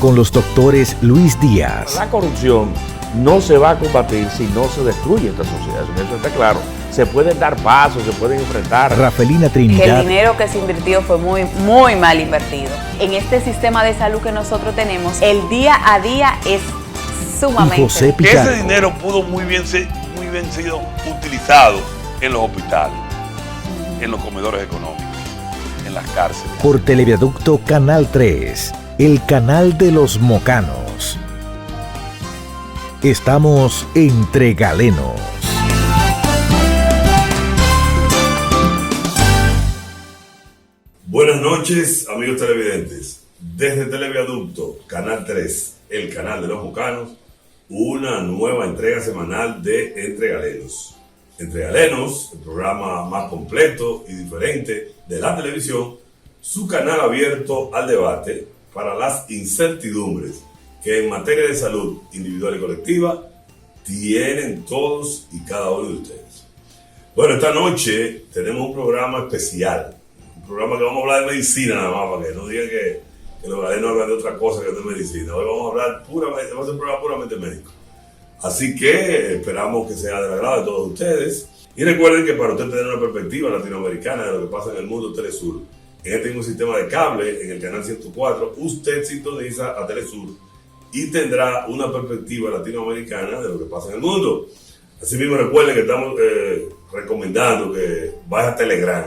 con los doctores Luis Díaz. La corrupción no se va a combatir si no se destruye esta sociedad, eso está claro. Se pueden dar pasos, se pueden enfrentar. Rafelina Trinidad. Que el dinero que se invirtió fue muy mal invertido. En este sistema de salud que nosotros tenemos, el día a día es sumamente. Y José Pichardo. Ese dinero pudo muy bien sido utilizado en los hospitales, en los comedores económicos, en las cárceles. Por Televiaducto Canal 3, el canal de los mocanos. Estamos entre galenos. Buenas noches, amigos televidentes. Desde Televiaducto, Canal 3, el canal de los mocanos, una nueva entrega semanal de Entre Galenos. Entre Galenos, el programa más completo y diferente de la televisión, su canal abierto al debate para las incertidumbres que en materia de salud individual y colectiva tienen todos y cada uno de ustedes. Bueno, esta noche tenemos un programa especial. Un programa que vamos a hablar de medicina nada más, para que no digan que los galenos hablan de otra cosa que no es medicina. Hoy vamos a hablar puramente, va a ser un programa puramente médico. Así que esperamos que sea del agrado de todos ustedes. Y recuerden que para usted tener una perspectiva latinoamericana de lo que pasa en el mundo, Telesur, en este mismo sistema de cable, en el canal 104, usted sintoniza a Telesur y tendrá una perspectiva latinoamericana de lo que pasa en el mundo. Asimismo, recuerden que estamos recomendando que vaya a Telegram.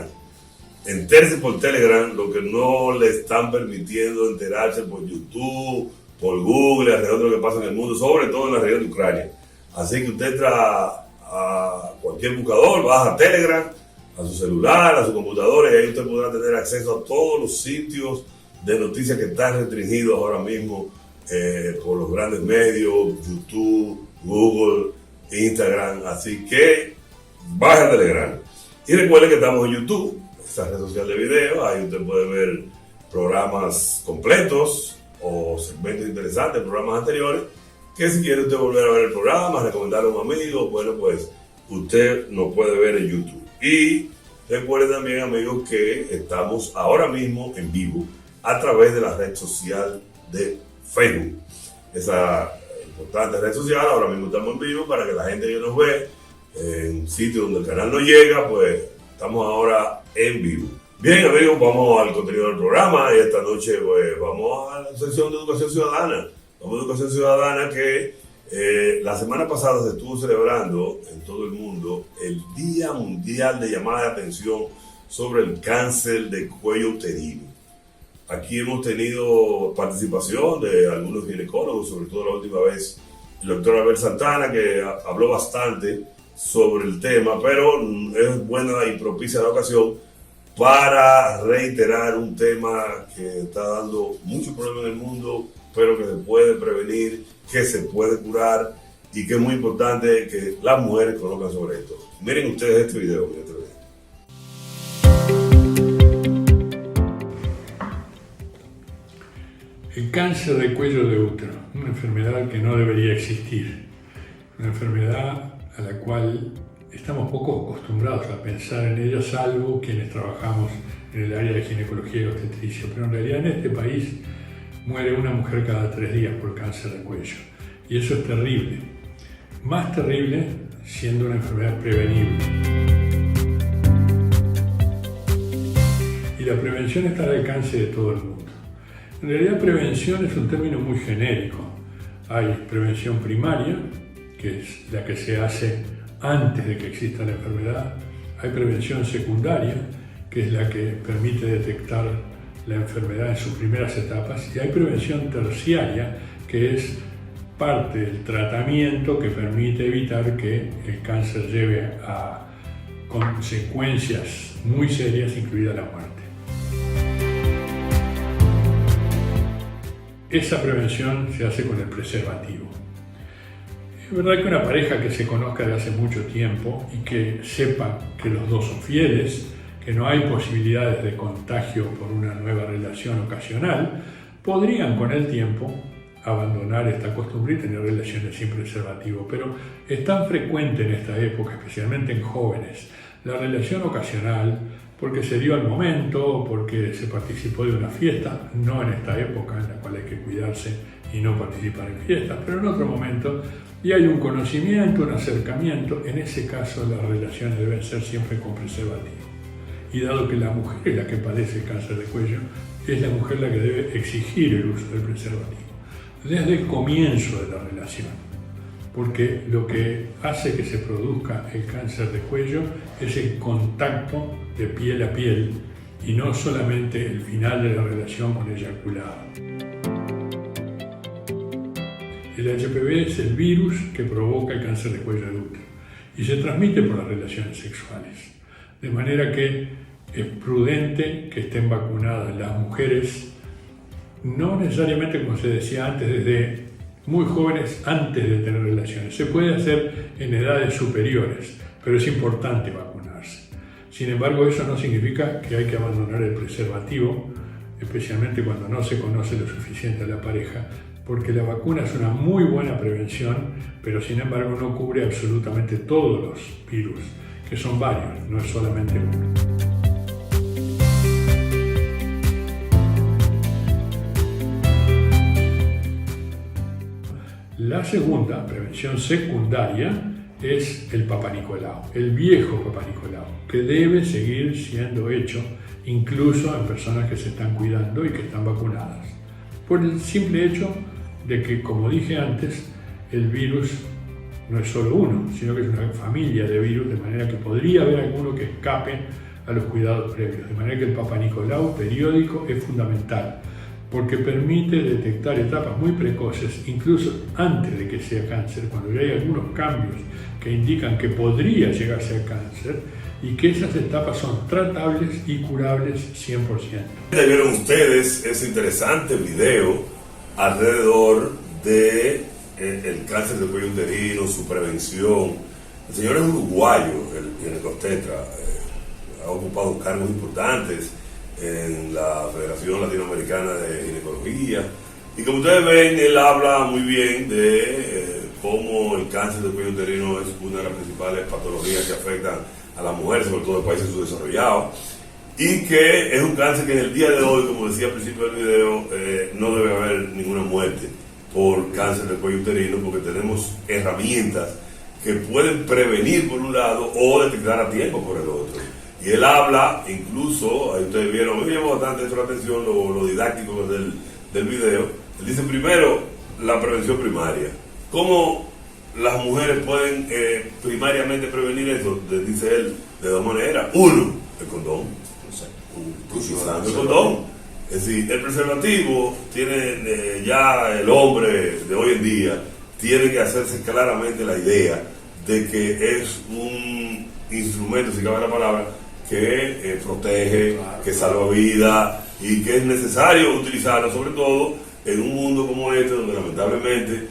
Entérese por Telegram lo que no le están permitiendo enterarse por YouTube, por Google, alrededor de lo que pasa en el mundo, sobre todo en la región de Ucrania. Así que usted entra a cualquier buscador, baja Telegram, a su celular, a su computadora, y ahí usted podrá tener acceso a todos los sitios de noticias que están restringidos ahora mismo por los grandes medios, YouTube, Google, Instagram. Así que baja Telegram. Y recuerde que estamos en YouTube, esa red social de video. Ahí usted puede ver programas completos o segmentos interesantes, programas anteriores, que si quiere usted volver a ver el programa, recomendarle a un amigo, bueno, pues usted nos puede ver en YouTube. Y recuerde también, amigos, que estamos ahora mismo en vivo a través de la red social de Facebook. Esa importante red social, ahora mismo estamos en vivo para que la gente que nos ve en sitios donde el canal no llega, pues estamos ahora en vivo. Bien, amigos, vamos al contenido del programa y esta noche pues vamos a la sección de Educación Ciudadana. Vamos a Educación Ciudadana que la semana pasada se estuvo celebrando en todo el mundo el Día Mundial de Llamada de Atención sobre el cáncer de cuello uterino. Aquí hemos tenido participación de algunos ginecólogos, sobre todo la última vez el doctor Abel Santana, que habló bastante sobre el tema, pero es buena y propicia la ocasión para reiterar un tema que está dando muchos problemas en el mundo, pero que se puede prevenir, que se puede curar y que es muy importante que las mujeres conozcan sobre esto. Miren ustedes este video. El cáncer de cuello de útero, una enfermedad que no debería existir, una enfermedad a la cual estamos poco acostumbrados a pensar en ella, salvo quienes trabajamos en el área de ginecología y obstetricia, pero en realidad en este país muere una mujer cada 3 días por cáncer de cuello, y eso es terrible, más terrible siendo una enfermedad prevenible. Y la prevención está al alcance de todo el mundo. En realidad, prevención es un término muy genérico. Hay prevención primaria, que es la que se hace antes de que exista la enfermedad. Hay prevención secundaria, que es la que permite detectar la enfermedad en sus primeras etapas. Y hay prevención terciaria, que es parte del tratamiento que permite evitar que el cáncer lleve a consecuencias muy serias, incluida la muerte. Esa prevención se hace con el preservativo. Es verdad que una pareja que se conozca de hace mucho tiempo y que sepa que los dos son fieles, que no hay posibilidades de contagio por una nueva relación ocasional, podrían con el tiempo abandonar esta costumbre y tener relaciones sin preservativo. Pero es tan frecuente en esta época, especialmente en jóvenes, La relación ocasional, porque se dio al momento, porque se participó de una fiesta, no en esta época en la cual hay que cuidarse y no participar en fiestas, pero en otro momento, y hay un conocimiento, un acercamiento, en ese caso las relaciones deben ser siempre con preservativo. Y dado que la mujer es la que padece cáncer de cuello, es la mujer la que debe exigir el uso del preservativo desde el comienzo de la relación, porque lo que hace que se produzca el cáncer de cuello es el contacto de piel a piel y no solamente el final de la relación con el eyaculado. El HPV es el virus que provoca el cáncer de cuello del útero y se transmite por las relaciones sexuales, de manera que es prudente que estén vacunadas las mujeres, no necesariamente como se decía antes, desde muy jóvenes antes de tener relaciones. Se puede hacer en edades superiores, pero es importante vacunarse. Sin embargo, eso no significa que hay que abandonar el preservativo, especialmente cuando no se conoce lo suficiente a la pareja, porque la vacuna es una muy buena prevención, pero sin embargo no cubre absolutamente todos los virus, que son varios, no es solamente uno. La segunda prevención secundaria es el Papá Nicolau, el viejo Papá Nicolau, que debe seguir siendo hecho incluso en personas que se están cuidando y que están vacunadas. Por el simple hecho de que, como dije antes, el virus no es solo uno, sino que es una familia de virus, de manera que podría haber alguno que escape a los cuidados previos. De manera que el Papá Nicolau periódico es fundamental, porque permite detectar etapas muy precoces, incluso antes de que sea cáncer, cuando ya hay algunos cambios que indican que podría llegar a ser cáncer, y que esas etapas son tratables y curables 100%. Vieron ustedes ese interesante video alrededor de el cáncer de cuello uterino, su prevención. El señor es uruguayo, el ginecostetra, ha ocupado cargos importantes en la Federación Latinoamericana de Ginecología, y como ustedes ven, él habla muy bien de cómo el cáncer de cuello uterino es una de las principales patologías que afectan a las mujeres, sobre todo en países subdesarrollados, y que es un cáncer que en el día de hoy, como decía al principio del video, no debe haber ninguna muerte por cáncer de cuello uterino, porque tenemos herramientas que pueden prevenir por un lado o detectar a tiempo por el otro. Y él habla, incluso, ahí ustedes vieron, me llamó bastante la atención lo didáctico del video. Él dice primero la prevención primaria. ¿Cómo las mujeres pueden primariamente prevenir eso? Dice él de dos maneras. Uno, el condón. Usando el condón. Es decir, el preservativo tiene ya el hombre de hoy en día tiene que hacerse claramente la idea de que es un instrumento, si cabe la palabra, que protege, que salva vidas y que es necesario utilizarlo, sobre todo en un mundo como este, donde lamentablemente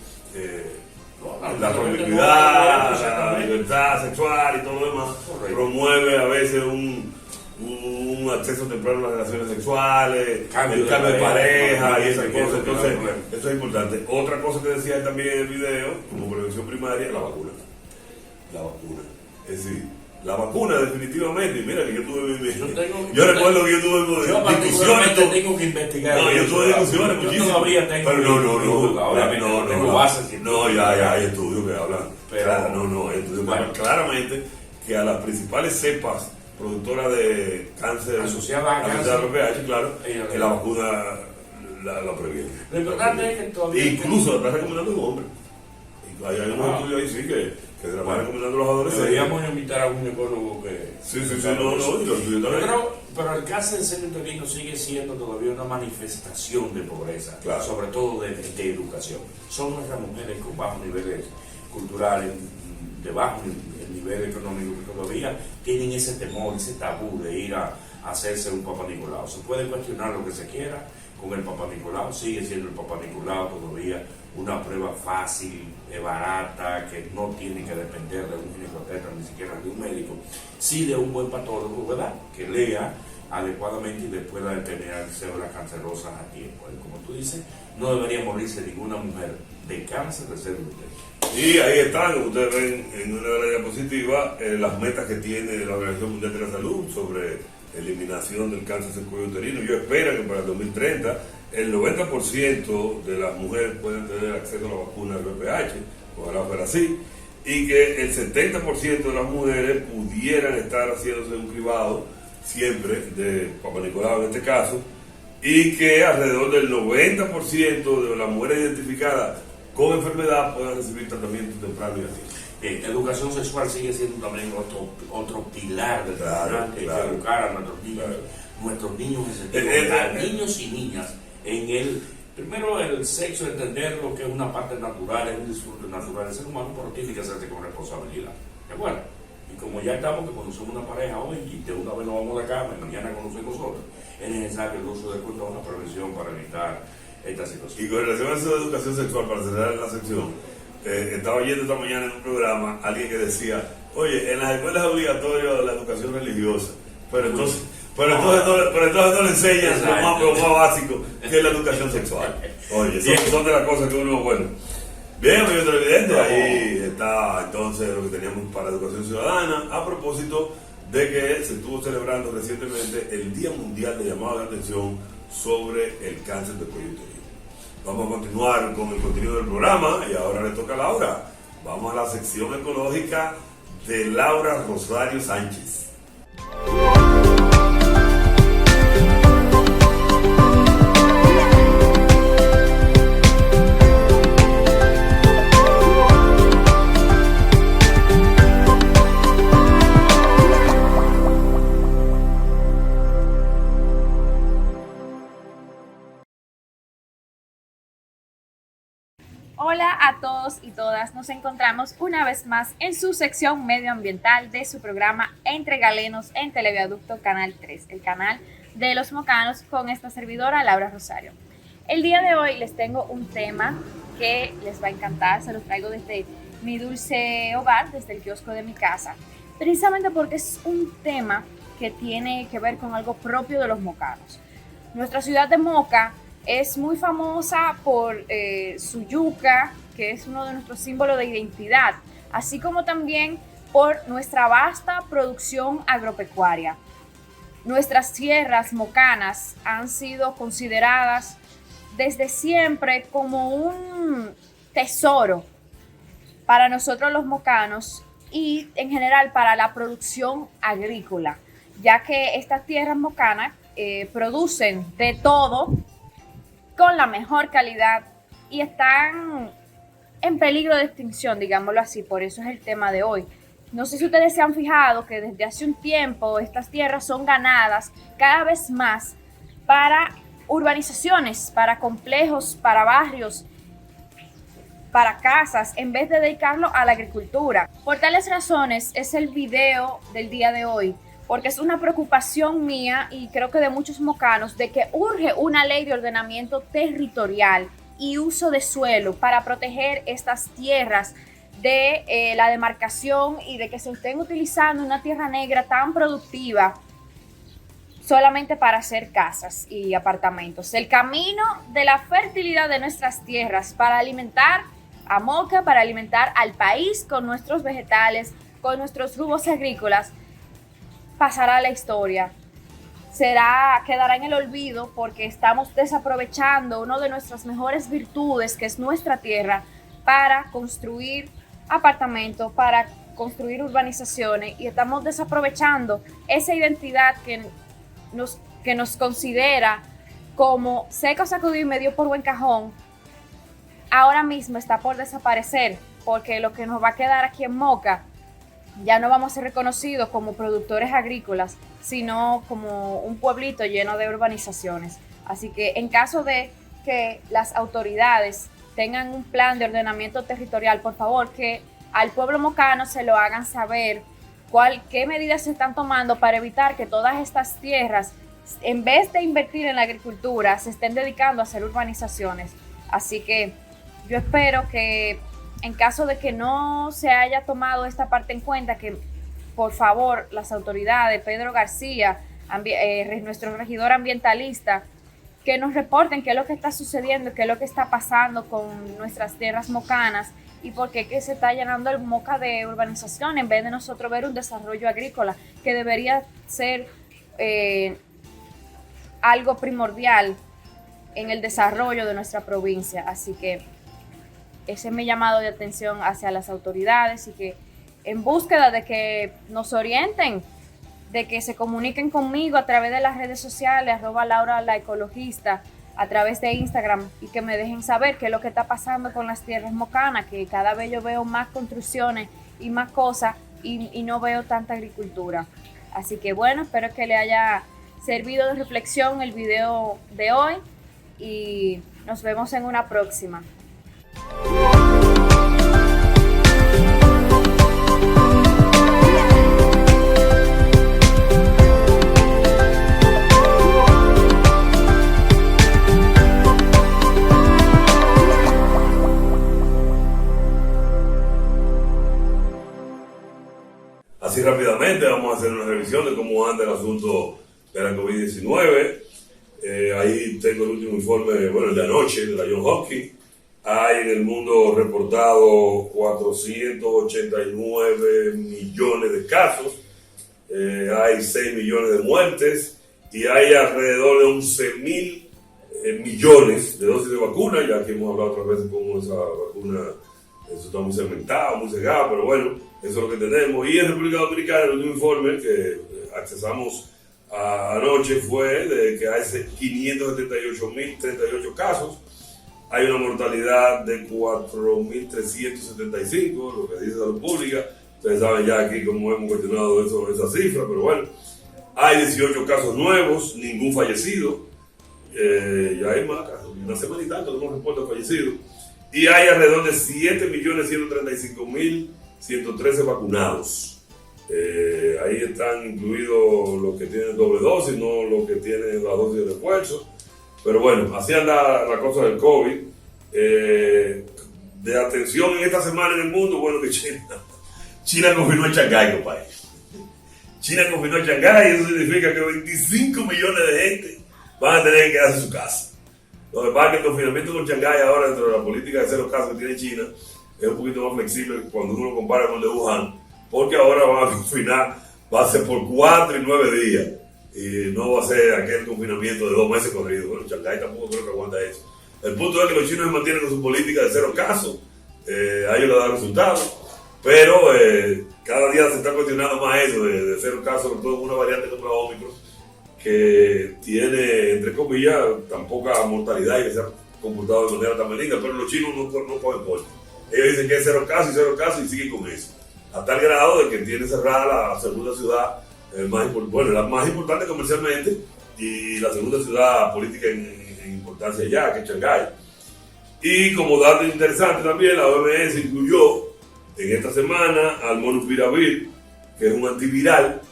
la promiscuidad, la libertad sexual y todo lo demás promueve a veces un acceso temprano a las relaciones sexuales, el cambio de pareja y esas cosas. Entonces, eso es importante. Otra cosa que decía él también en el video, como prevención primaria, la vacuna. La vacuna. Es decir, la vacuna definitivamente, y mira que yo tuve yo recuerdo que yo tuve discusiones. Tengo que investigar. No, yo tuve discusiones muchísimas. Yo todavía tengo. Pero no, ya hay estudios que hablan. Pero, hay estudios que hablan claramente que a las principales cepas productoras de cáncer asociadas a VIH, claro, que la vacuna la previene. Lo importante es que todavía. Incluso la está recomendando un hombre. Hay unos estudios ahí, sí, que se la van recomendando los adolescentes. Deberíamos invitar a un ginecólogo que. Sí, pero el cáncer del seno uterino sigue siendo todavía una manifestación de pobreza, claro, sobre todo de educación. Son nuestras mujeres con bajos niveles culturales, de bajo nivel económico, que todavía tienen ese temor, ese tabú de ir a hacerse un Papá Nicolau. Se puede cuestionar lo que se quiera con el Papá Nicolau, sigue siendo el Papá Nicolau todavía una prueba fácil, barata, que no tiene que depender de un ginecostetra, ni siquiera de un médico, sí de un buen patólogo, ¿verdad?, que lea adecuadamente y le pueda determinar células cancerosas a tiempo. Y como tú dices, no debería morirse ninguna mujer de cáncer de seno uterino. Y ahí están, como ustedes ven en una de las diapositivas, las metas que tiene la Organización Mundial de la Salud sobre eliminación del cáncer del cuello uterino. Yo espero que para el 2030 el 90% de las mujeres puedan tener acceso a la vacuna del VPH, ojalá fuera así, y que el 70% de las mujeres pudieran estar haciéndose un cribado siempre de Papa Nicolau en este caso, y que alrededor del 90% de las mujeres identificadas con enfermedad puedan recibir tratamiento temprano y a tiempo. Educación sexual sigue siendo también otro pilar del programa que hay que educar a nuestros niños en sentido, a niños y niñas en el primero el sexo, entender lo que es una parte natural, es un disfrute natural del ser humano, pero tiene que hacerse con responsabilidad. ¿De acuerdo? Y como ya estamos que conocemos una pareja hoy y de una vez nos vamos a la cama y mañana conocemos otros, es necesario el uso de condón, una prevención para evitar esta situación. Y con relación a eso de educación sexual, para cerrar la sección, estaba oyendo esta mañana en un programa alguien que decía, oye, en las escuelas es obligatoria la educación religiosa, pero entonces no le enseñan lo más básico que es la educación sexual. Oye, son de las cosas que uno, bueno. Bien, amigos televidentes, ahí está entonces lo que teníamos para educación ciudadana, a propósito de que se estuvo celebrando recientemente el Día Mundial de Llamado de Atención sobre el cáncer de cuello uterino. Vamos a continuar con el contenido del programa y ahora le toca a Laura. Vamos a la sección ecológica de Laura Rosario Sánchez. Hola a todos y todas, nos encontramos una vez más en su sección medioambiental de su programa Entre Galenos en Televiaducto Canal 3, el canal de los mocanos, con esta servidora Laura Rosario. El día de hoy les tengo un tema que les va a encantar, se los traigo desde mi dulce hogar, desde el kiosco de mi casa, precisamente porque es un tema que tiene que ver con algo propio de los mocanos. Nuestra ciudad de Moca es muy famosa por su yuca, que es uno de nuestros símbolos de identidad, así como también por nuestra vasta producción agropecuaria. Nuestras tierras mocanas han sido consideradas desde siempre como un tesoro para nosotros los mocanos y en general para la producción agrícola, ya que estas tierras mocanas producen de todo con la mejor calidad y están en peligro de extinción, digámoslo así, por eso es el tema de hoy. No sé si ustedes se han fijado que desde hace un tiempo estas tierras son ganadas cada vez más para urbanizaciones, para complejos, para barrios, para casas, en vez de dedicarlo a la agricultura. Por tales razones es el video del día de hoy, porque es una preocupación mía y creo que de muchos mocanos de que urge una ley de ordenamiento territorial y uso de suelo para proteger estas tierras de la demarcación y de que se estén utilizando una tierra negra tan productiva solamente para hacer casas y apartamentos. El camino de la fertilidad de nuestras tierras para alimentar a Moca, para alimentar al país con nuestros vegetales, con nuestros rubros agrícolas, pasará a la historia. Quedará en el olvido porque estamos desaprovechando una de nuestras mejores virtudes, que es nuestra tierra, para construir apartamentos, para construir urbanizaciones, y estamos desaprovechando esa identidad que nos considera como seco, sacudido y medio por buen cajón. Ahora mismo está por desaparecer, porque lo que nos va a quedar aquí en Moca, ya no vamos a ser reconocidos como productores agrícolas, sino como un pueblito lleno de urbanizaciones. Así que en caso de que las autoridades tengan un plan de ordenamiento territorial, por favor que al pueblo mocano se lo hagan saber qué medidas se están tomando para evitar que todas estas tierras, en vez de invertir en la agricultura, se estén dedicando a hacer urbanizaciones. Así que yo espero que en caso de que no se haya tomado esta parte en cuenta, que por favor las autoridades, Pedro García, nuestro regidor ambientalista, que nos reporten qué es lo que está sucediendo, qué es lo que está pasando con nuestras tierras mocanas y por qué que se está llenando el Moca de urbanización en vez de nosotros ver un desarrollo agrícola que debería ser algo primordial en el desarrollo de nuestra provincia. Así que ese es mi llamado de atención hacia las autoridades y que en búsqueda de que nos orienten, de que se comuniquen conmigo a través de las redes sociales, @LauraLaEcologista, a través de Instagram, y que me dejen saber qué es lo que está pasando con las tierras mocanas, que cada vez yo veo más construcciones y más cosas y no veo tanta agricultura. Así que bueno, espero que le haya servido de reflexión el video de hoy y nos vemos en una próxima. Así rápidamente vamos a hacer una revisión de cómo anda el asunto de la COVID-19. Ahí tengo el último informe, bueno, el de anoche, de la Johns Hopkins. Hay en el mundo reportado 489 millones de casos, hay 6 millones de muertes y hay alrededor de 11.000 millones de dosis de vacuna. Ya que hemos hablado otras veces cómo esa vacuna, eso está muy segmentado, muy cegado, pero bueno, eso es lo que tenemos. Y en República Dominicana, el último informe que accesamos anoche fue de que hay 578.038 casos. Hay una mortalidad de 4.375, lo que dice Salud Pública. Ustedes saben ya aquí cómo hemos cuestionado esa cifra, pero bueno. Hay 18 casos nuevos, ningún fallecido. Ya hay más casos, una semana y tanto tenemos reportes fallecidos. Y hay alrededor de 7.135.113 vacunados. Ahí están incluidos los que tienen doble dosis, no los que tienen la dosis de refuerzo. Pero bueno, así anda la cosa del COVID. De atención en esta semana en el mundo, bueno, que China confinó a Shanghái, compadre. China confinó a Shanghái y eso significa que 25 millones de gente van a tener que quedarse en su casa. Lo que pasa es que el confinamiento con Shanghái ahora, dentro de la política de cero casos que tiene China, es un poquito más flexible cuando uno lo compara con el de Wuhan, porque ahora van a confinar, va a ser por 4 y 9 días. Y no va a ser aquel confinamiento de 2 meses corridos. Bueno, Shanghái tampoco creo que aguanta eso. El punto es que los chinos se mantienen con su política de cero casos. A ellos les da resultados. Pero cada día se está cuestionando más eso de cero casos, sobre todo en una variante como la Omicron, que tiene, entre comillas, tan poca mortalidad y que se ha comportado de manera tan benigna. Pero los chinos no cogen por. Ellos dicen que es cero casos y siguen con eso. A tal grado de que tiene cerrada la segunda ciudad la más importante comercialmente y la segunda ciudad política en importancia allá, que es Shanghái. Y como dato interesante también, la OMS incluyó en esta semana al Molnupiravir, que es un antiviral,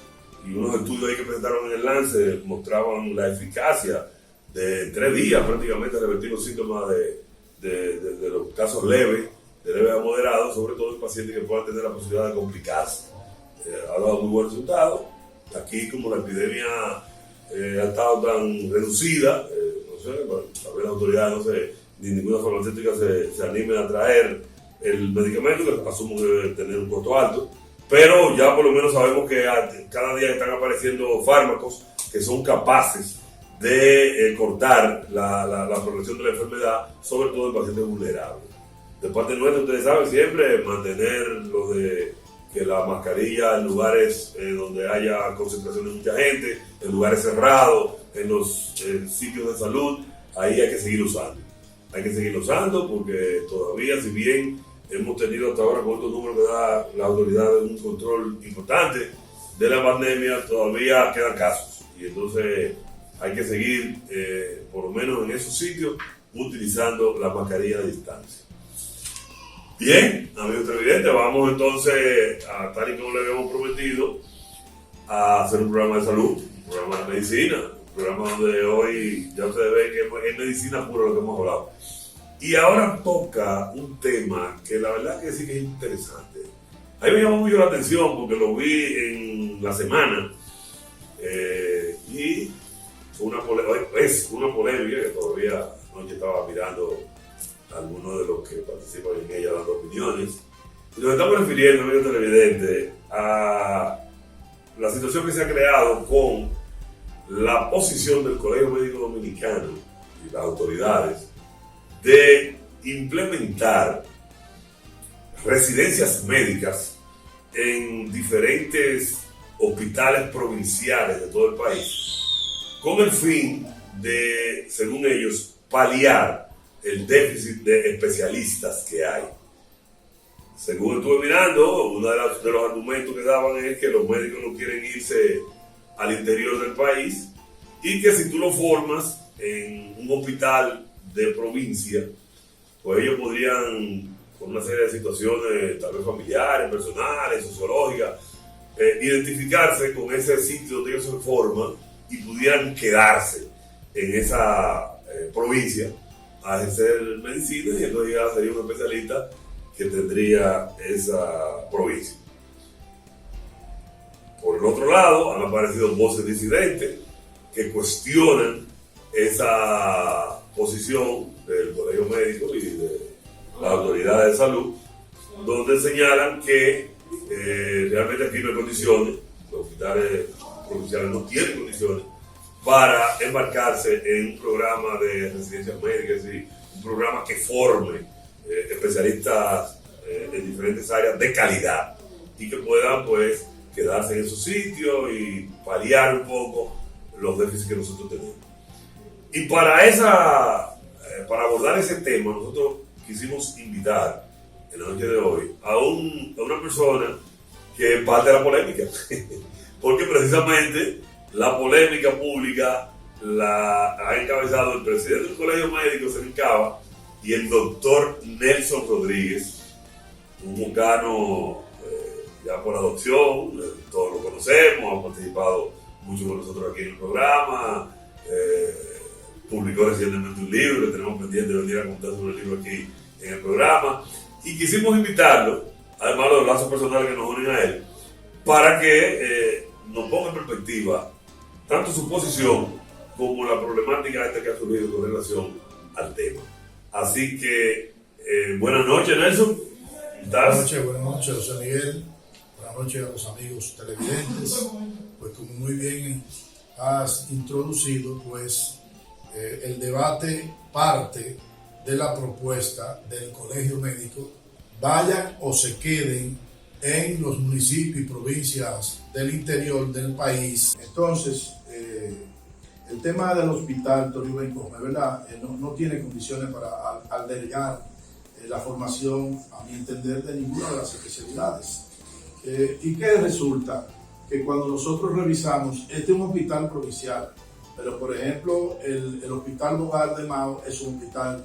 y unos estudios ahí que presentaron en el Lancet mostraban la eficacia de 3 días prácticamente revertir los síntomas de los casos leves, de leve a moderado, sobre todo en pacientes que puedan tener la posibilidad de complicarse. Ha dado muy buenos resultados. Aquí, como la epidemia ha estado tan reducida, no sé, bueno, tal vez las autoridades ni ninguna farmacéutica se anime a traer el medicamento, que asumo que debe tener un costo alto, pero ya por lo menos sabemos que cada día están apareciendo fármacos que son capaces de cortar la progresión de la enfermedad, sobre todo en pacientes vulnerables. De parte nuestra, ustedes saben, siempre mantener lo de que la mascarilla en lugares donde haya concentración de mucha gente, en lugares cerrados, en los sitios de salud, ahí hay que seguir usando. Hay que seguir usando porque todavía, si bien hemos tenido hasta ahora con estos números que da la autoridad un control importante de la pandemia, todavía quedan casos. Y entonces hay que seguir, por lo menos en esos sitios, utilizando la mascarilla de distancia. Bien, amigos televidentes, vamos entonces, tal y como le habíamos prometido, a hacer un programa de salud, un programa de medicina, un programa donde hoy ya ustedes ven que es medicina pura lo que hemos hablado. Y ahora toca un tema que la verdad que sí que es interesante. A mí me llamó mucho la atención porque lo vi en la semana y fue una polémica. es una polémica que todavía anoche estaba mirando a algunos de los que participan en ella dando opiniones. Y nos estamos refiriendo, amigo televidente, a la situación que se ha creado con la posición del Colegio Médico Dominicano y las autoridades de implementar residencias médicas en diferentes hospitales provinciales de todo el país, con el fin de, según ellos, paliar el déficit de especialistas que hay. Según estuve mirando, uno de los argumentos que daban es que los médicos no quieren irse al interior del país y que si tú lo formas en un hospital de provincia, pues ellos podrían, con una serie de situaciones tal vez familiares, personales, sociológicas, identificarse con ese sitio donde ellos se forman y pudieran quedarse en esa provincia a ejercer medicina, y entonces ya sería un especialista que tendría esa provincia. Por el otro lado, han aparecido voces disidentes que cuestionan esa posición del Colegio Médico y de las autoridades de salud, donde señalan que realmente aquí no hay condiciones, los hospitales provinciales no tienen condiciones para embarcarse en un programa de residencias médicas, es decir, un programa que forme especialistas en diferentes áreas de calidad y que puedan pues quedarse en esos sitios y paliar un poco los déficits que nosotros tenemos. Y para abordar ese tema, nosotros quisimos invitar en la noche de hoy a una persona que es parte de la polémica, porque precisamente la polémica pública la ha encabezado el presidente del Colegio Médico, Serín Cava, y el doctor Nelson Rodríguez, un mocano ya por adopción, todos lo conocemos, ha participado mucho con nosotros aquí en el programa, publicó recientemente un libro que tenemos pendiente de venir a contar sobre el libro aquí en el programa, y quisimos invitarlo, además de los lazos personales que nos unen a él, para que nos ponga en perspectiva tanto su posición como la problemática esta que ha surgido con relación al tema. Así que, buenas noches, Nelson. Buenas noches, José Miguel. Buenas noches a los amigos televidentes. Pues como muy bien has introducido, pues el debate parte de la propuesta del Colegio Médico, vayan o se queden en los municipios y provincias del interior del país. Entonces, el tema del hospital Toribio Benjamín, ¿verdad? No tiene condiciones para albergar la formación, a mi entender, de ninguna de las especialidades. ¿Y qué resulta? Que cuando nosotros revisamos, este es un hospital provincial, pero por ejemplo, el Hospital Bogar de Mao es un hospital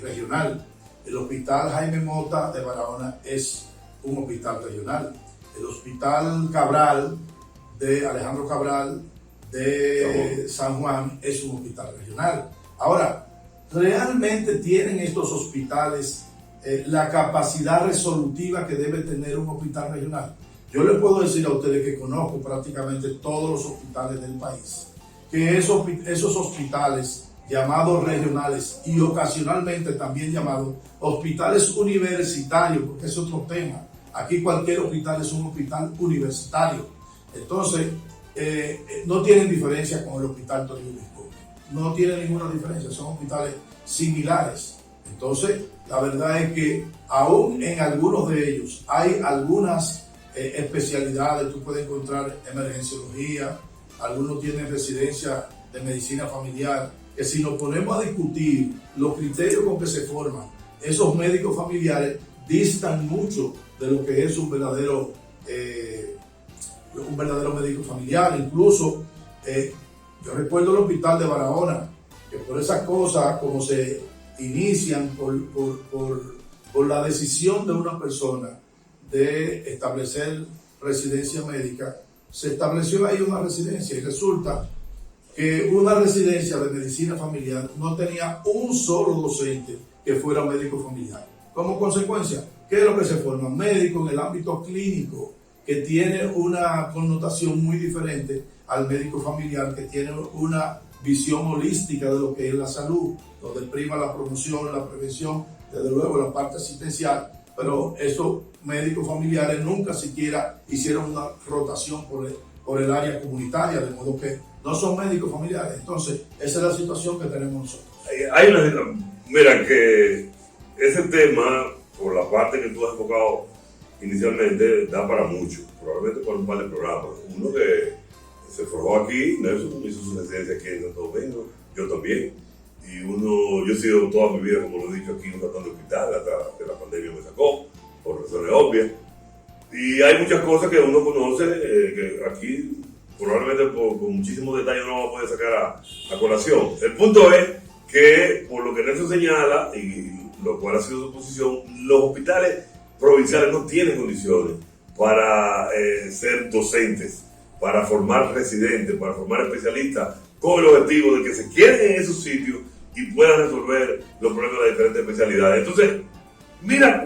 regional. El Hospital Jaime Mota de Barahona es un hospital regional. El Hospital Cabral de Alejandro Cabral de San Juan es un hospital regional. Ahora, ¿realmente tienen estos hospitales la capacidad resolutiva que debe tener un hospital regional? Yo les puedo decir a ustedes que conozco prácticamente todos los hospitales del país, que esos hospitales llamados regionales y ocasionalmente también llamados hospitales universitarios, porque es otro tema. Aquí cualquier hospital es un hospital universitario. Entonces, no tienen diferencia con el Hospital Toribio Benjamín. No tienen ninguna diferencia, son hospitales similares. Entonces, la verdad es que aún en algunos de ellos hay algunas especialidades. Tú puedes encontrar emergenciología, algunos tienen residencia de medicina familiar, que si nos ponemos a discutir los criterios con que se forman esos médicos familiares, distan mucho de lo que es un verdadero médico familiar. Incluso yo recuerdo el hospital de Barahona, que por esas cosas como se inician por la decisión de una persona de establecer residencia médica, se estableció ahí una residencia y resulta que una residencia de medicina familiar no tenía un solo docente que fuera médico familiar. Como consecuencia, ¿qué es lo que se forma? Médico en el ámbito clínico, que tiene una connotación muy diferente al médico familiar, que tiene una visión holística de lo que es la salud, donde prima la promoción, la prevención, desde luego la parte asistencial, pero esos médicos familiares nunca siquiera hicieron una rotación por el área comunitaria, de modo que no son médicos familiares. Entonces, esa es la situación que tenemos nosotros. Mira que ese tema, por la parte que tú has enfocado inicialmente, da para mucho, probablemente para un par de programas. Uno que se formó aquí, Nelson hizo su residencia aquí en Santo Domingo, yo también. Y yo he sido toda mi vida, como lo he dicho aquí, un tratando de hospital, hasta que la pandemia me sacó, por razones obvias. Y hay muchas cosas que uno conoce, que aquí probablemente con muchísimos detalles no vamos a poder sacar a colación. El punto es que, por lo que Nelson señala, y lo cual ha sido su posición, los hospitales provinciales no tienen condiciones para ser docentes, para formar residentes, para formar especialistas, con el objetivo de que se queden en esos sitios y puedan resolver los problemas de las diferentes especialidades. Entonces, miren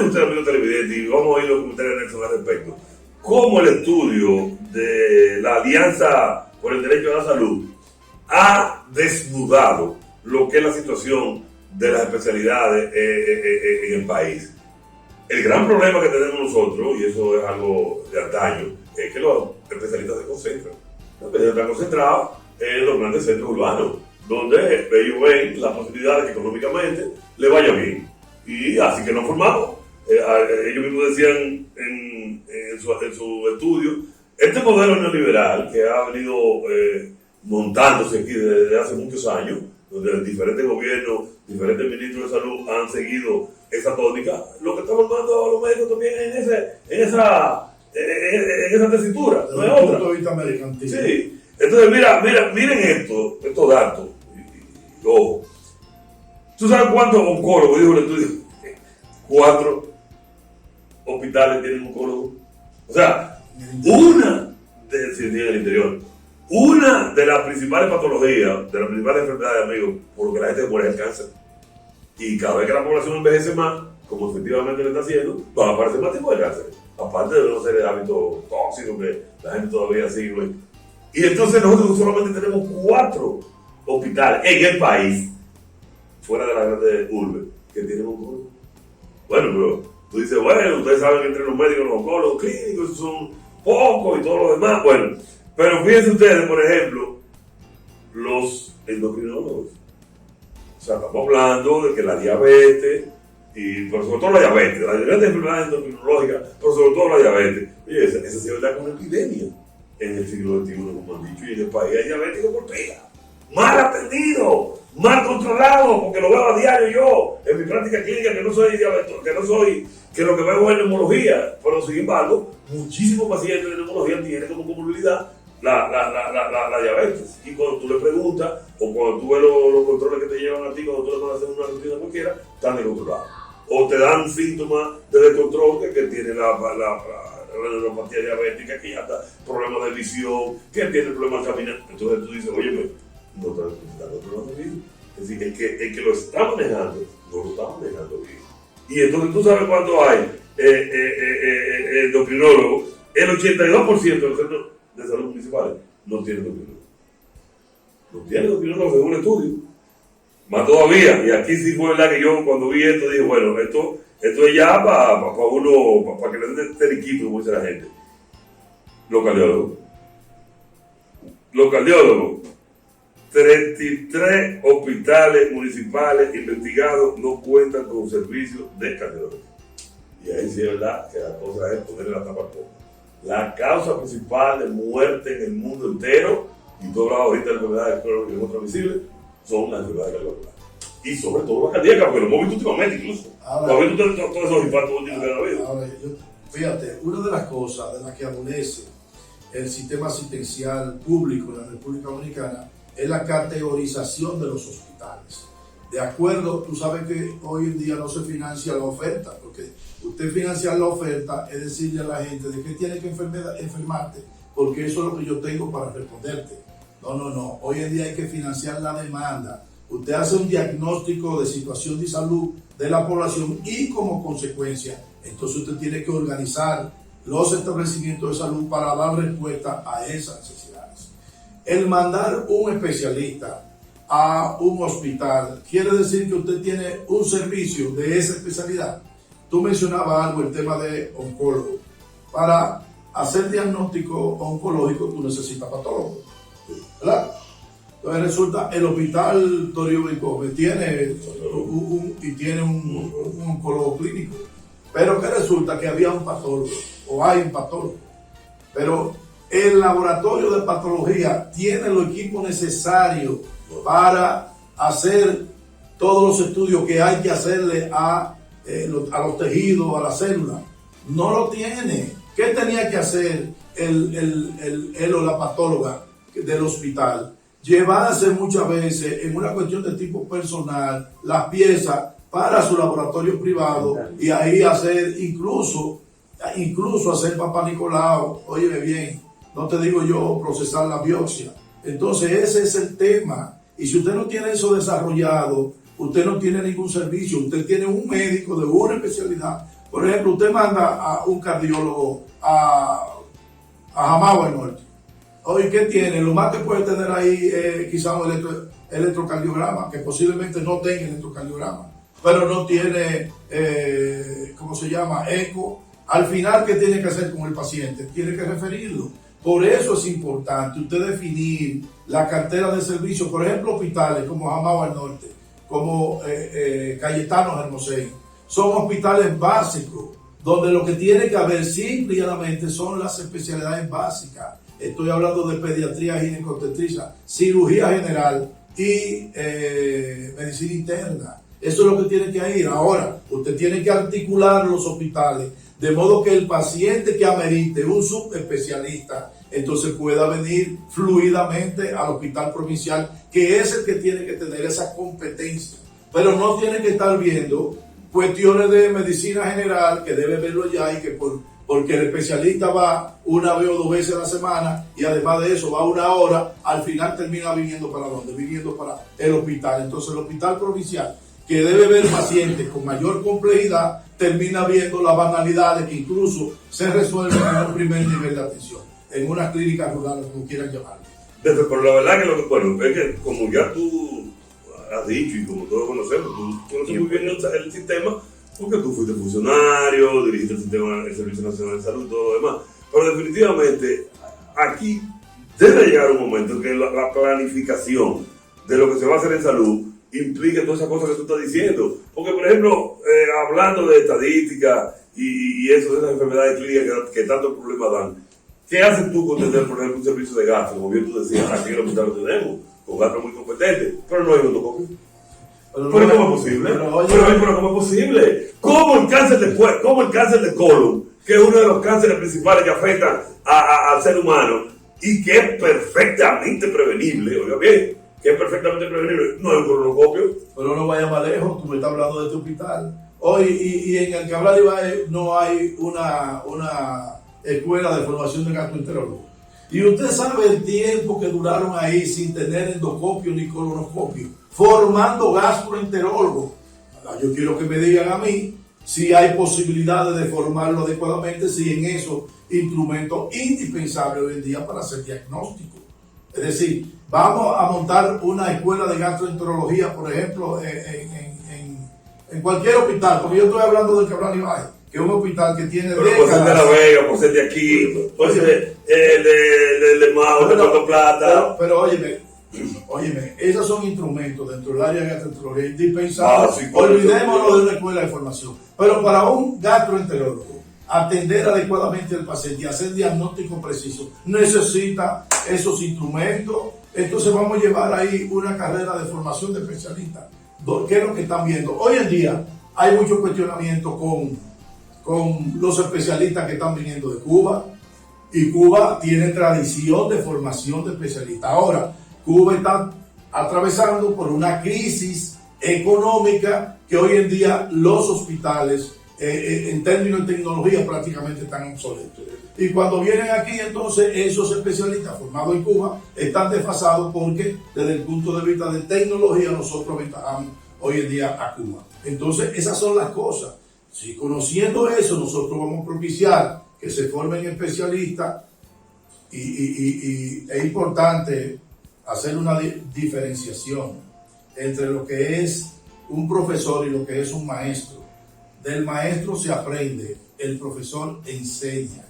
ustedes, amigos televidentes, y vamos a oír los comentarios de Nelson al respecto, cómo el estudio de la Alianza por el Derecho a la Salud ha desnudado lo que es la situación de las especialidades en el país. El gran problema que tenemos nosotros, y eso es algo de antaño, es que los especialistas se concentran. Los especialistas están concentrados en los grandes centros urbanos, donde ellos ven la posibilidad de que económicamente le vaya bien. Y así que nos formamos. Ellos mismos decían en su estudio, este modelo neoliberal que ha venido montándose aquí desde hace muchos años, donde diferentes gobiernos, diferentes ministros de salud han seguido esa tónica, lo que está formando a los médicos también en esa tesitura, no es otra. Punto de vista mercantil. Sí. Entonces, miren estos datos. Y ojo. ¿Tú sabes cuántos oncólogos, dijo el estudio? 4 hospitales tienen oncólogos. O sea, en el interior. Una de las principales patologías, de las principales enfermedades, amigos, por lo que la gente muere es el cáncer. Y cada vez que la población envejece más, como efectivamente lo está haciendo, van a aparecer más tipos de cáncer. Aparte de una serie de hábitos tóxicos que la gente todavía sigue. Y entonces nosotros solamente tenemos 4 hospitales en el país, fuera de la grande urbe, que tienen oncólogos. Bueno, pero tú dices, bueno, ustedes saben que entre los médicos, los oncólogos clínicos son pocos y todo lo demás. Bueno, pero fíjense ustedes, por ejemplo, los endocrinólogos. O sea, estamos hablando de que la diabetes, pero sobre todo la diabetes, las grandes enfermedades endocrinológicas, pero sobre todo la diabetes. Oye, esa se ve con una epidemia en el siglo XXI, como han dicho, y en el país hay diabéticos por pila. Mal atendido, mal controlado, porque lo veo a diario yo, en mi práctica clínica, que no soy diabético, que lo que veo es neumología, pero sin embargo, muchísimos pacientes de neumología tienen como comorbilidad la diabetes. Y cuando tú le preguntas, o cuando tú ves los controles que te llevan a ti, cuando tú le vas a hacer una rutina cualquiera, están descontrolados. O te dan síntomas de descontrol que tiene la neuropatía diabética, que ya está, problemas de visión, que tiene problemas de caminar. Entonces tú dices, oye, no está necesitando problemas de vida. Es decir, el que lo está manejando, no lo está manejando bien. Y entonces tú sabes cuánto hay endocrinólogos. El 82% de los centros de salud municipales no tienen endocrinólogos. No tienen endocrinólogos según el estudio. Más todavía, y aquí sí fue verdad que yo cuando vi esto dije, bueno, esto es ya para que le den teriquito, como dice la gente. Los cardiólogos. 33 hospitales municipales investigados no cuentan con servicios de cardiología. Y ahí sí es verdad que la cosa es ponerle la tapa al poco. La causa principal de muerte en el mundo entero, y tú hablabas ahorita de enfermedades crónicas no transmisibles, son las enfermedades cardiovasculares. Y sobre todo las cardíacas, porque lo hemos visto últimamente incluso. Lo hemos visto todos esos infartos últimos que han habido. Fíjate, una de las cosas de las que adolece el sistema asistencial público en la República Dominicana es la categorización de los hospitales. De acuerdo, tú sabes que hoy en día no se financia la oferta, porque usted financia la oferta es decirle a la gente de qué tiene que enfermarte, porque eso es lo que yo tengo para responderte. No. Hoy en día hay que financiar la demanda. Usted hace un diagnóstico de situación de salud de la población y como consecuencia, entonces usted tiene que organizar los establecimientos de salud para dar respuesta a esas necesidades. El mandar un especialista a un hospital quiere decir que usted tiene un servicio de esa especialidad. Tú mencionabas algo, el tema de oncólogo. Para hacer diagnóstico oncológico tú necesitas patólogo, ¿verdad? Entonces resulta, el hospital Toribio Gómez tiene un oncólogo clínico, pero que resulta que había un patólogo, o hay un patólogo, pero el laboratorio de patología tiene los equipos necesarios para hacer todos los estudios que hay que hacerle a los tejidos, a las células. No lo tiene. ¿Qué tenía que hacer él o la patóloga del hospital? Llevarse muchas veces, en una cuestión de tipo personal, las piezas para su laboratorio privado y ahí hacer incluso hacer Papá Nicolau, óyeme bien, no te digo yo procesar la biopsia. Entonces ese es el tema. Y si usted no tiene eso desarrollado, usted no tiene ningún servicio. Usted tiene un médico de una especialidad. Por ejemplo, usted manda a un cardiólogo a Jamagua Norte. Oye, ¿qué tiene? Lo más que puede tener ahí quizás un electrocardiograma, que posiblemente no tenga electrocardiograma, pero no tiene, ¿cómo se llama? Eco. Al final, ¿qué tiene que hacer con el paciente? Tiene que referirlo. Por eso es importante usted definir la cartera de servicios. Por ejemplo, hospitales como Jamagua Norte, como Cayetano Hermosén, son hospitales básicos, donde lo que tiene que haber simple y llanamente son las especialidades básicas. Estoy hablando de pediatría ginecobstetricia, cirugía general y medicina interna. Eso es lo que tiene que ir. Ahora, usted tiene que articular los hospitales de modo que el paciente que amerite un subespecialista entonces pueda venir fluidamente al hospital provincial, que es el que tiene que tener esa competencia. Pero no tiene que estar viendo cuestiones de medicina general, que debe verlo allá, y que porque el especialista va una vez o 2 veces a la semana y además de eso va 1 hora, al final termina viniendo para ¿dónde? Viniendo para el hospital. Entonces el hospital provincial, que debe ver pacientes con mayor complejidad, termina viendo las banalidades que incluso se resuelven en un primer nivel de atención, en una clínica rural, como quieran llamarlo. Pero la verdad que es que como ya tú has dicho y como todos conocemos, tú conoces muy bien el sistema, porque tú fuiste funcionario, dirigiste el Servicio Nacional de Salud, todo lo demás. Pero definitivamente aquí debe llegar un momento en que la planificación de lo que se va a hacer en salud implique todas esas cosas que tú estás diciendo. Porque, por ejemplo, hablando de estadística y eso de esas enfermedades clínicas que tantos problemas dan, ¿qué haces tú con tener, por ejemplo, un servicio de gastro? Como bien tú decías, aquí en el hospital lo tenemos, con gastro muy competentes, pero no hay endoscopio. ¿Pero cómo es posible? Pero ¿cómo es posible? ¿Cómo el cáncer de colon, que es uno de los cánceres principales que afectan al ser humano y que es perfectamente prevenible, oiga bien, que es perfectamente prevenible, no hay un colonoscopio? Pero no vaya más lejos, tú me estás hablando de este hospital. Hoy, y en el que habla de Ibae no hay una escuela de formación de gastroenterólogos. Y usted sabe el tiempo que duraron ahí sin tener endoscopio ni colonoscopio, formando gastroenterólogos. Yo quiero que me digan a mí si hay posibilidades de formarlo adecuadamente, si en esos instrumentos indispensables hoy en día para hacer diagnóstico. Es decir, vamos a montar una escuela de gastroenterología, por ejemplo, en cualquier hospital, porque yo estoy hablando del Cabral Ibae, que es un hospital que tiene pero décadas. Por ser de La Vega, por ser de aquí, por ser de Mao, de Puerto Plata. Pero óyeme, esos son instrumentos dentro del área de gastroenterología indispensables. Olvidémonos de una escuela de formación. Pero para un gastroenterólogo, atender adecuadamente al paciente y hacer diagnóstico preciso, necesita esos instrumentos. Entonces vamos a llevar ahí una carrera de formación de especialistas. ¿Qué es lo que están viendo? Hoy en día hay mucho cuestionamiento con los especialistas que están viniendo de Cuba, y Cuba tiene tradición de formación de especialistas. Ahora, Cuba está atravesando por una crisis económica que hoy en día los hospitales, en términos de tecnología, prácticamente están obsoletos. Y cuando vienen aquí, entonces, esos especialistas formados en Cuba están desfasados porque, desde el punto de vista de tecnología, nosotros aventajamos hoy en día a Cuba. Entonces, esas son las cosas. Si conociendo eso, nosotros vamos a propiciar que se formen especialistas y es importante hacer una diferenciación entre lo que es un profesor y lo que es un maestro. Del maestro se aprende, el profesor enseña.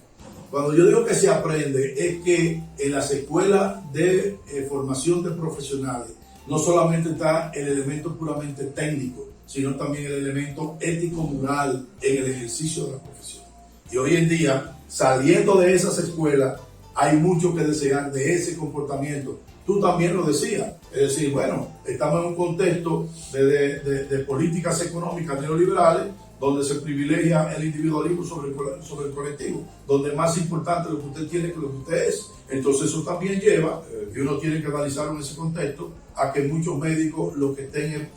Cuando yo digo que se aprende, es que en las escuelas de formación de profesionales no solamente está el elemento puramente técnico, sino también el elemento ético-moral en el ejercicio de la profesión. Y hoy en día, saliendo de esas escuelas, hay mucho que desear de ese comportamiento. Tú también lo decías, es decir, bueno, estamos en un contexto de políticas económicas neoliberales donde se privilegia el individualismo sobre el colectivo, donde es más importante lo que usted tiene que lo que usted es. Entonces eso también lleva, y uno tiene que analizarlo en ese contexto, a que muchos médicos lo que estén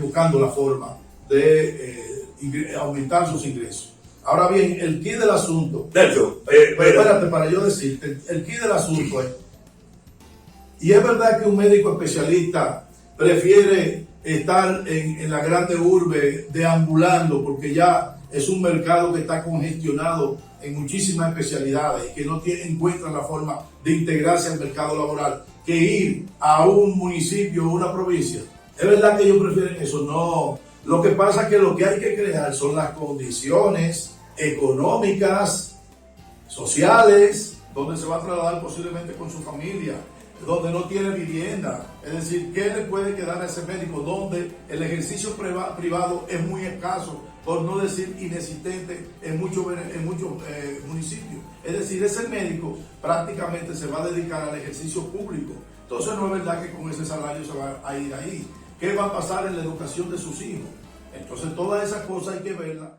buscando la forma de aumentar sus ingresos. Ahora bien, el quid del asunto, espérate, para yo decirte, el quid del asunto es, y es verdad que un médico especialista prefiere estar en la grande urbe deambulando porque ya es un mercado que está congestionado en muchísimas especialidades y que no encuentran la forma de integrarse al mercado laboral, que ir a un municipio o una provincia. Es verdad que ellos prefieren eso, no. Lo que pasa es que lo que hay que crear son las condiciones económicas, sociales, donde se va a trasladar posiblemente con su familia, donde no tiene vivienda. Es decir, ¿qué le puede quedar a ese médico donde el ejercicio privado es muy escaso, por no decir inexistente en muchos municipios? Es decir, ese médico prácticamente se va a dedicar al ejercicio público. Entonces no es verdad que con ese salario se va a ir ahí. ¿Qué va a pasar en la educación de sus hijos? Entonces todas esas cosas hay que verlas.